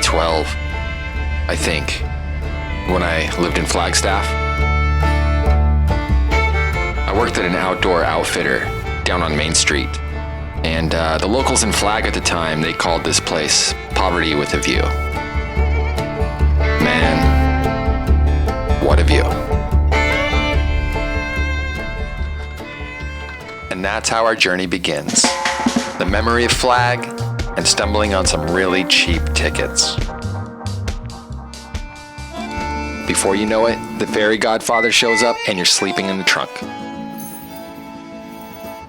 12, I think, when I lived in Flagstaff. I worked at an outdoor outfitter down on Main Street. And the locals in Flag at the time, they called this place Poverty with a View. Man, what a view. And that's how our journey begins. The memory of Flag and stumbling on some really cheap tickets. Before you know it, the fairy godfather shows up and you're sleeping in the trunk.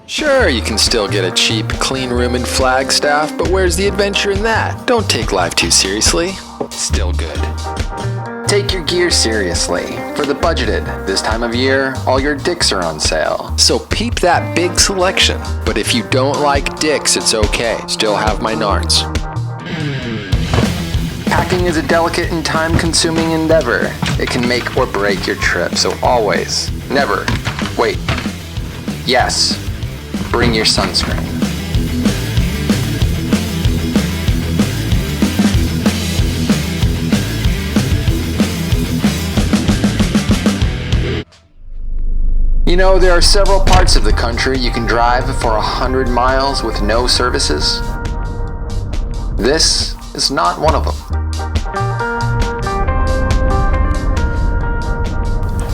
Sure, you can still get a cheap, clean room in Flagstaff, but where's the adventure in that? Don't take life too seriously. Still good. Take your gear seriously. For the budgeted, this time of year, all your dicks are on sale. So peep that big selection. But if you don't like dicks, it's okay. Still have my nards. Packing is a delicate and time-consuming endeavor. It can make or break your trip, so always, never, wait, yes, bring your sunscreen. You know, there are several parts of the country you can drive for 100 miles with no services. This is not one of them.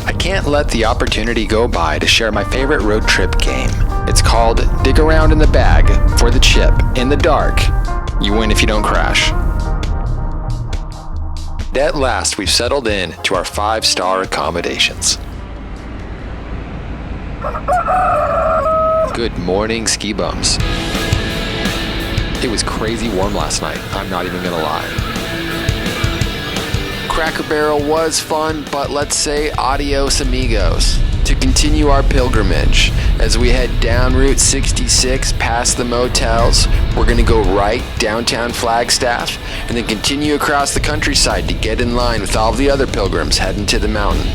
I can't let the opportunity go by to share my favorite road trip game. It's called Dig Around in the Bag for the Chip in the dark. You win if you don't crash. At last, we've settled in to our 5-star accommodations. Good morning, ski bums. It was crazy warm last night, I'm not even gonna lie. Cracker Barrel was fun, but let's say adios amigos. To continue our pilgrimage, as we head down Route 66 past the motels, we're gonna go right downtown Flagstaff and then continue across the countryside to get in line with all the other pilgrims heading to the mountain.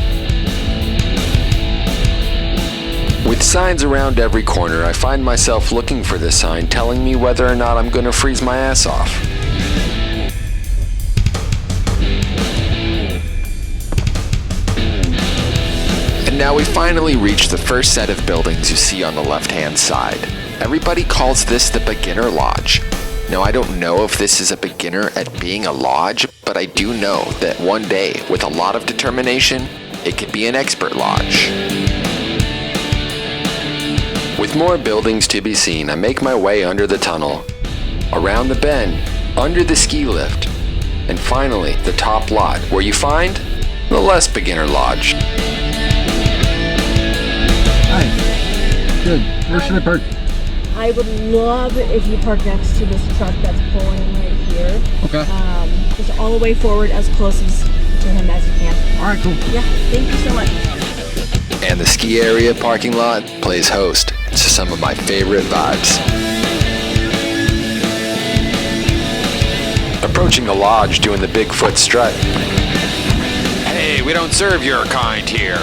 With signs around every corner, I find myself looking for this sign telling me whether or not I'm gonna freeze my ass off. And now we finally reach the first set of buildings you see on the left-hand side. Everybody calls this the Beginner Lodge. Now, I don't know if this is a beginner at being a lodge, but I do know that one day, with a lot of determination, it could be an expert lodge. With more buildings to be seen, I make my way under the tunnel, around the bend, under the ski lift, and finally the top lot, where you find the less beginner lodge. Hi. Good. Where should I park? I would love if you park next to this truck that's pulling right here. Okay. Just all the way forward, as close to him as you can. All right, cool. Yeah, thank you so much. And the ski area parking lot plays host to some of my favorite vibes. Approaching the lodge doing the Bigfoot strut. Hey, we don't serve your kind here.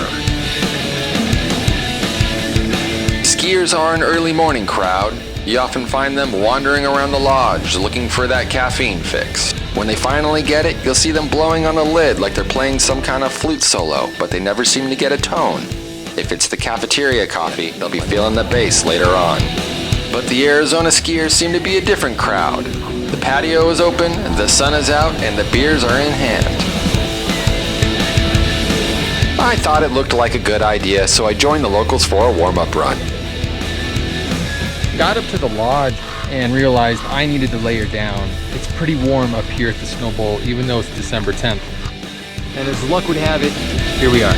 Skiers are an early morning crowd. You often find them wandering around the lodge looking for that caffeine fix. When they finally get it, you'll see them blowing on a lid like they're playing some kind of flute solo, but they never seem to get a tone. If it's the cafeteria coffee, they'll be feeling the bass later on. But the Arizona skiers seem to be a different crowd. The patio is open, the sun is out, and the beers are in hand. I thought it looked like a good idea, so I joined the locals for a warm-up run. Got up to the lodge and realized I needed to layer down. It's pretty warm up here at the Snowbowl, even though it's December 10th. And as luck would have it, here we are.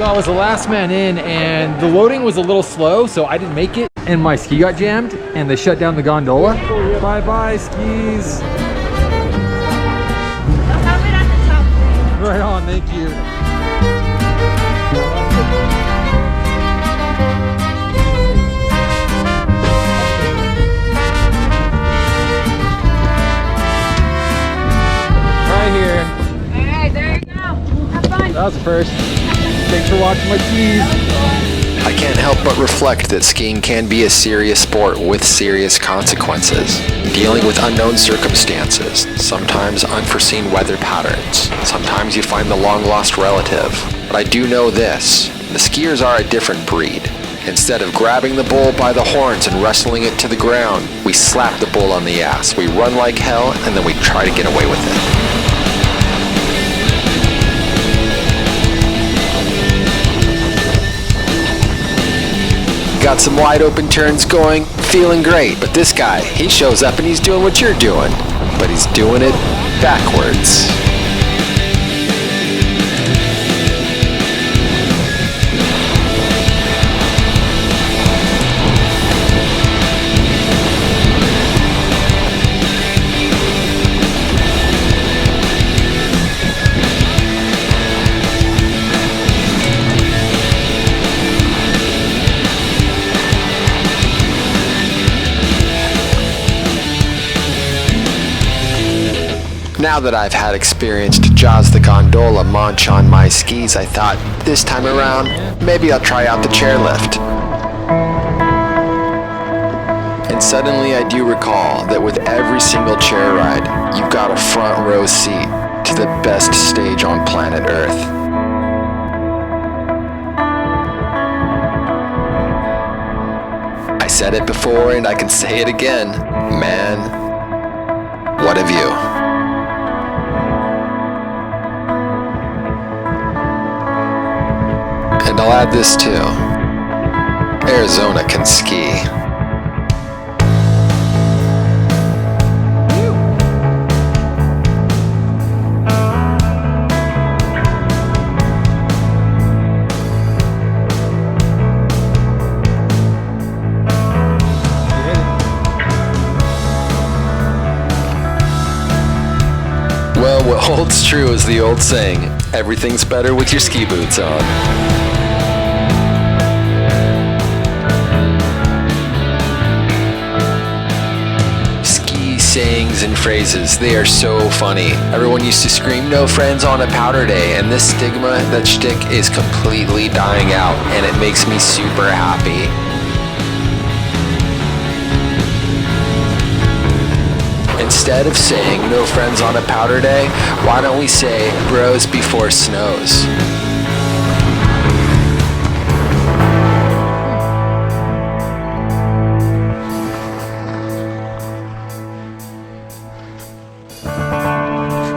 So I was the last man in, and the loading was a little slow, so I didn't make it, and my ski got jammed, and they shut down the gondola. Bye-bye, skis. I'll have it at the top. Right on, thank you. Right here. Alright, there you go. Have fun. That was the first. Thanks for watching my skis. I can't help but reflect that skiing can be a serious sport with serious consequences. Dealing with unknown circumstances, sometimes unforeseen weather patterns, sometimes you find the long-lost relative. But I do know this, the skiers are a different breed. Instead of grabbing the bull by the horns and wrestling it to the ground, we slap the bull on the ass, we run like hell, and then we try to get away with it. Got some wide open turns going, feeling great, but this guy, he shows up and he's doing what you're doing, but he's doing it backwards. Now that I've had experience to Jaws the Gondola munch on my skis, I thought, this time around, maybe I'll try out the chairlift. And suddenly I do recall that with every single chair ride, you've got a front row seat to the best stage on planet Earth. I said it before and I can say it again. Man, what a view. And I'll add this too. Arizona can ski. Well, what holds true is the old saying, everything's better with your ski boots on. Sayings and phrases, they are so funny. Everyone used to scream no friends on a powder day, and this stigma, that shtick is completely dying out, and it makes me super happy. Instead of saying no friends on a powder day, why don't we say bros before snows?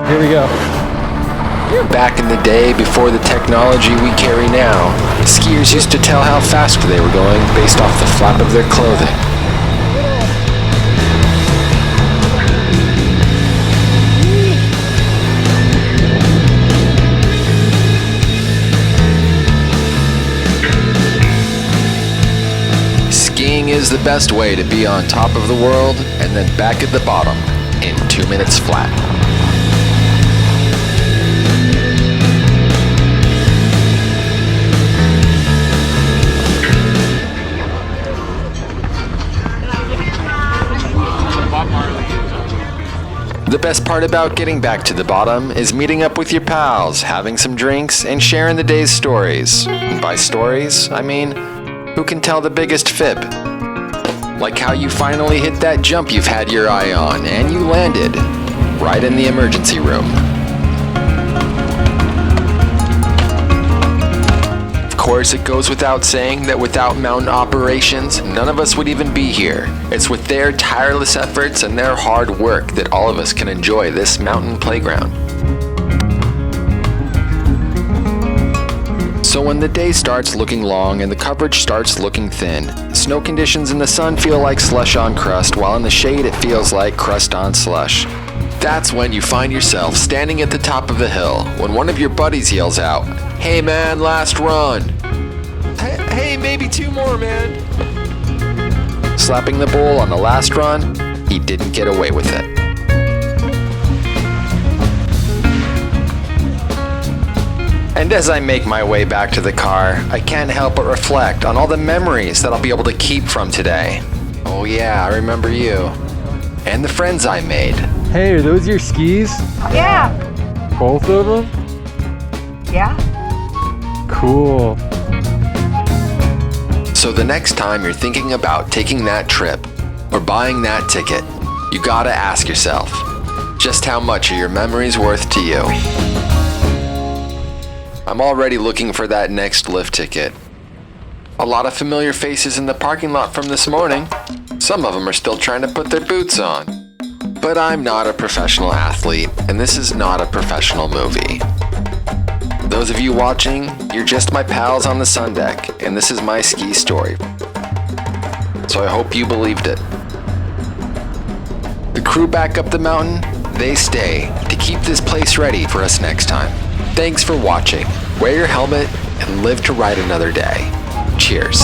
Here we go. Back in the day, before the technology we carry now, skiers used to tell how fast they were going based off the flap of their clothing. Skiing is the best way to be on top of the world and then back at the bottom in 2 minutes flat. The best part about getting back to the bottom is meeting up with your pals, having some drinks, and sharing the day's stories. And by stories, I mean, who can tell the biggest fib? Like how you finally hit that jump you've had your eye on, and you landed right in the emergency room. Of course, it goes without saying that without mountain operations, none of us would even be here. It's with their tireless efforts and their hard work that all of us can enjoy this mountain playground. So when the day starts looking long and the coverage starts looking thin, snow conditions in the sun feel like slush on crust, while in the shade it feels like crust on slush. That's when you find yourself standing at the top of a hill when one of your buddies yells out, "Hey man, last run." Hey, maybe 2 more, man. Slapping the bull on the last run, he didn't get away with it. And as I make my way back to the car, I can't help but reflect on all the memories that I'll be able to keep from today. Oh yeah, I remember you. And the friends I made. Hey, are those your skis? Yeah. Both of them? Yeah. Cool. So the next time you're thinking about taking that trip or buying that ticket, you gotta ask yourself, just how much are your memories worth to you? I'm already looking for that next lift ticket. A lot of familiar faces in the parking lot from this morning. Some of them are still trying to put their boots on. But I'm not a professional athlete, and this is not a professional movie. Those of you watching, you're just my pals on the sun deck, and this is my ski story. So I hope you believed it. The crew back up the mountain, they stay to keep this place ready for us next time. Thanks for watching. Wear your helmet and live to ride another day. Cheers.